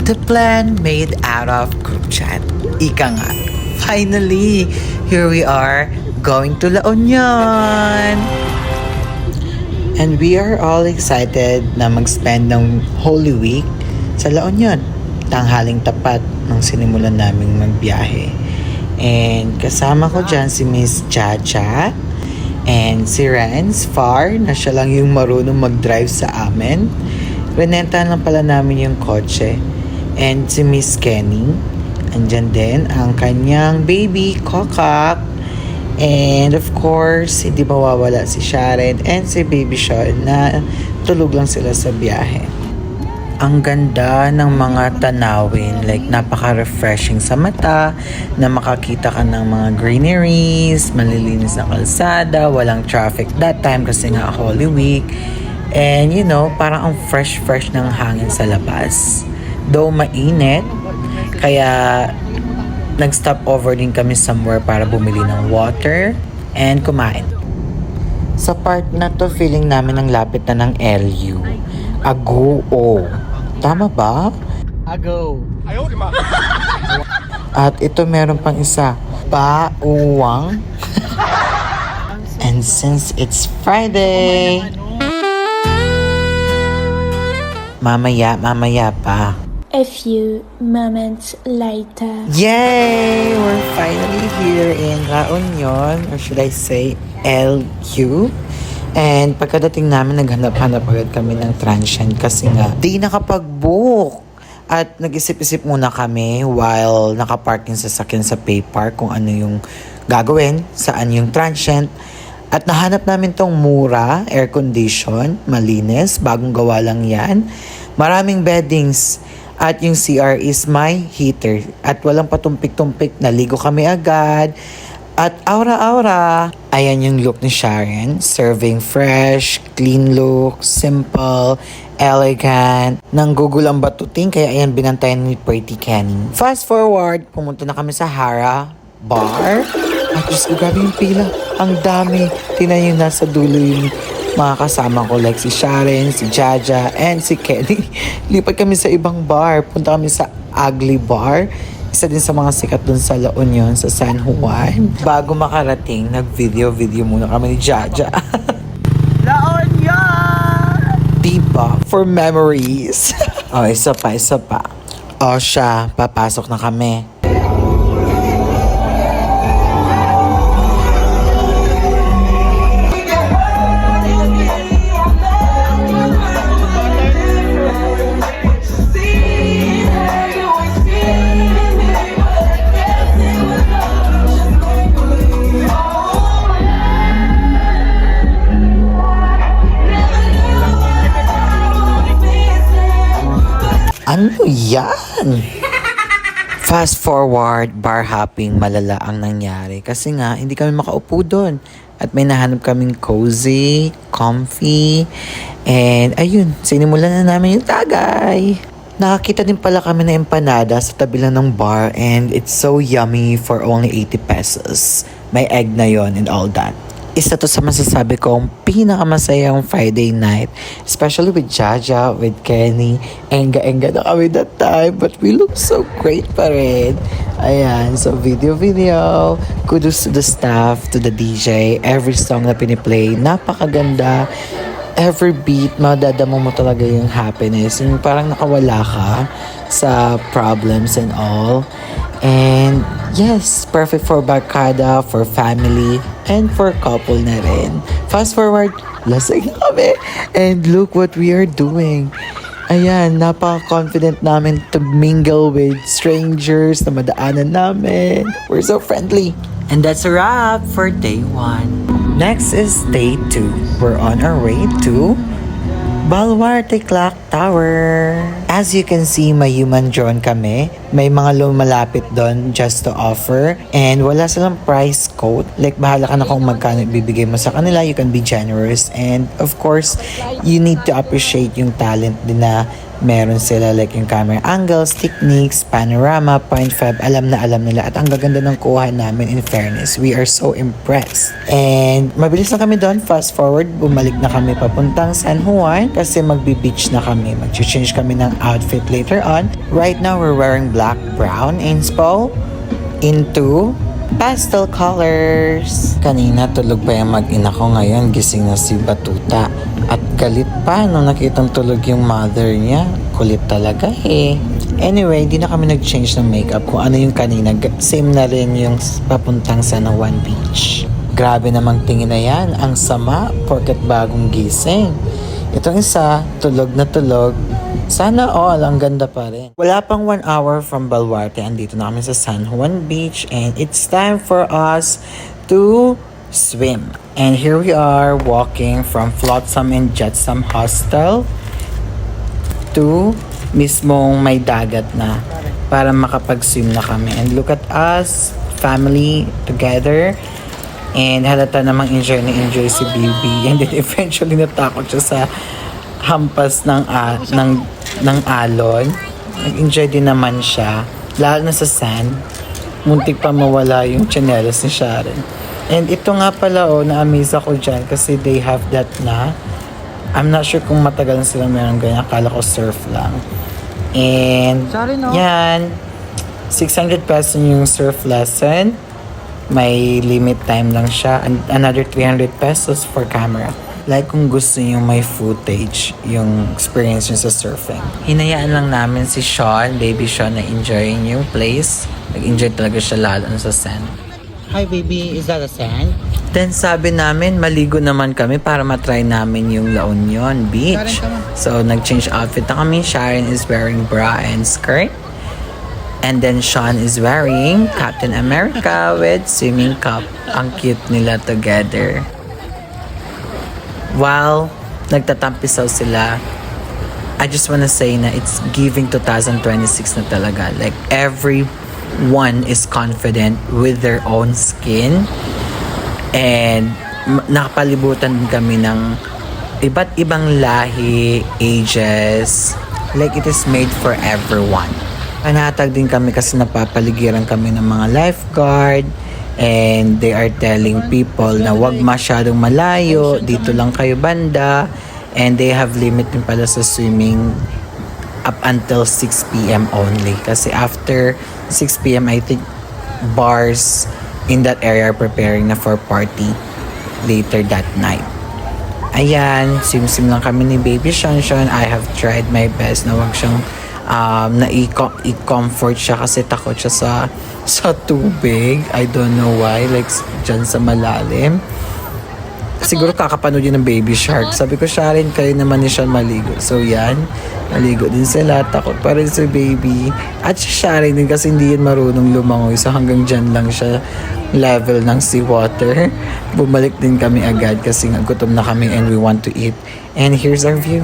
The plan made out of group chat. Ika nga. Finally, here we are going to La Union. And we are all excited na mag-spend ng Holy Week sa La Union. Tanghaling tapat nung sinimulan naming magbiyahe. And kasama ko dyan si Miss Jaja and si Renz Far na siya lang yung marunong mag-drive sa amin. Renentahan lang pala namin yung kotse. And si Miss Kenny, andyan din ang kanyang baby, Kokak. And of course, hindi mawawala si Sharon and si Baby Sean na tulog lang sila sa biyahe. Ang ganda ng mga tanawin, like napaka-refreshing sa mata, na makakita ka ng mga greeneries, malilinis na kalsada, walang traffic that time kasi nga Holy Week. And you know, parang ang fresh ng hangin sa labas. Though mainit, kaya nag-stop over din kami somewhere para bumili ng water and kumain. Sa part na to, feeling namin ang lapit na ng LU. Agoo. Tama ba? Ago. At ito meron pang isa. Pauwang. And since it's Friday, mamaya pa. A few moments later. Yay! We're finally here in La Union, or should I say LU. And pagkadating namin, naghanap-hanap agad kami ng transient kasi nga di nakapag-book. At nag-isip-isip muna kami while nakapark yung sasakyan sa Pay Park kung ano yung gagawin, saan yung transient. At nahanap namin tong mura, air condition, malinis, bagong gawa lang yan. Maraming beddings. At yung CR is my heater. At walang patumpik-tumpik, naligo kami agad. At aura-aura, ayan yung look ni Sharon. Serving fresh, clean look, simple, elegant. Nanggugol ang batuting, kaya ayan binantayan ni Pretty Kenny. Fast forward, pumunta na kami sa Hara Bar. At Diyos ko, grabe yung pila. Ang dami. Tingnan yung nasa dulo yung mga kasama ko, like si Sharon, si Jaja, and si Kenny. Lipat kami sa ibang bar. Punta kami sa Ugly Bar. Isa din sa mga sikat dun sa La Union, sa San Juan. Bago makarating, nag-video muna kami ni Jaja. La Union! Diba? For memories. Isa pa. Siya, papasok na kami. Ano yan? Fast forward, bar hopping, malala ang nangyari. Kasi nga, hindi kami makaupo doon. At may nahanap kaming cozy, comfy, and ayun, sinimulan na namin yung tagay. Nakakita din pala kami na empanada sa tabi lang ng bar, and it's so yummy for only 80 pesos. May egg na yon and all that. Isa to sa masasabi kong pinakamasayang Friday night. Especially with Jaja, with Kenny. Enga-enga na kami that time. But we look so great pa rin. Ayan, so video. Kudos to the staff, to the DJ. Every song na piniplay, napakaganda. Every beat, madadamo mo talaga yung happiness. Yung parang nakawala ka sa problems and all. And yes, perfect for barkada, for family, and for couple na rin. Fast forward, lasing na kami. And look what we are doing. Ayan, napaka-confident namin to mingle with strangers na madaanan namin. We're so friendly. And that's a wrap for day 1. Next is day 2. We're on our way to Baluarte Clock Tower. As you can see, may human drone kami. May mga lumalapit doon just to offer. And wala silang price coat. Like, bahala ka na kung magkano ibibigay mo sa kanila. You can be generous. And, of course, you need to appreciate yung talent din na meron sila, like yung camera angles, techniques, panorama, 0.5, alam na alam nila. At ang gaganda ng kuha namin, in fairness. We are so impressed. And mabilis na kami doon, fast forward, bumalik na kami papuntang San Juan kasi magbe-beach na kami. Mag-change kami ng outfit later on. Right now, we're wearing black, brown, inspo into pastel colors. Kanina tulog pa yung mag-ina ko, ngayon gising na si Batuta. At galit pa nung nakitang tulog yung mother niya. Kulit talaga eh. Anyway, di na kami nag-change ng makeup. Kung ano yung kanina, same na rin yung papuntang San Juan Beach. Grabe namang tingin na yan. Ang sama, porket bagong gising. Itong isa, tulog na tulog. Sana all, ang ganda pa rin. Wala pang 1 hour from Baluarte. Andito na kami sa San Juan Beach. And it's time for us to swim. And here we are walking from Flotsam and Jetsam Hostel to mismong may dagat na para makapag-swim na kami. And look at us, family together. And halata namang enjoy si Bibi. And then eventually natakot siya sa hampas ng alon. Nag-enjoy din naman siya. Lalo na sa sand. Muntik pa mawala yung chanelas ni Sharon. And ito nga pala na-amaze ako dyan kasi they have that na. I'm not sure kung matagal na silang meron ganyan. Akala ko surf lang. And yan, 600 pesos yung surf lesson. May limit time lang siya. And another 300 pesos for camera. Like kung gusto niyo may footage, yung experience niyo sa surfing. Hinayaan lang namin si Sean, baby Sean, na enjoying yung place. Nag-enjoy talaga siya lalo sa sand. Hi baby, is that a sand? Then sabi namin, maligo naman kami para matry namin yung La Union Beach. So nag-change outfit na kami. Sharon is wearing bra and skirt. And then Sean is wearing Captain America with swimming cap. Ang cute nila together. While nagtatampisaw sila, I just wanna say na it's giving 2026 na talaga. Like everyone is confident with their own skin. And nakapalibutan din kami ng iba't ibang lahi, ages. Like it is made for everyone. Panatag din kami kasi napapaligiran kami ng mga lifeguard. And they are telling people na wag masyadong malayo, dito lang kayo banda. And they have limit din pala sa swimming up until 6 p.m. only. Kasi after 6 p.m. I think bars in that area are preparing na for party later that night. Ayan, sim-sim lang kami ni Baby Shanshan. I have tried my best na wag siyang i-comfort siya kasi takot siya sa tubig. I don't know why. Like, dyan sa malalim. Siguro kakapanood yun ng Baby Shark. Sabi ko, Sharon, kayo naman ni Sean maligo. So, yan. Maligo din sila. Takot pa rin si Baby. At si Sharon din kasi hindi yan marunong lumangoy. So, hanggang dyan lang siya level ng seawater. Bumalik din kami agad kasi nga gutom na kami and we want to eat. And here's our view.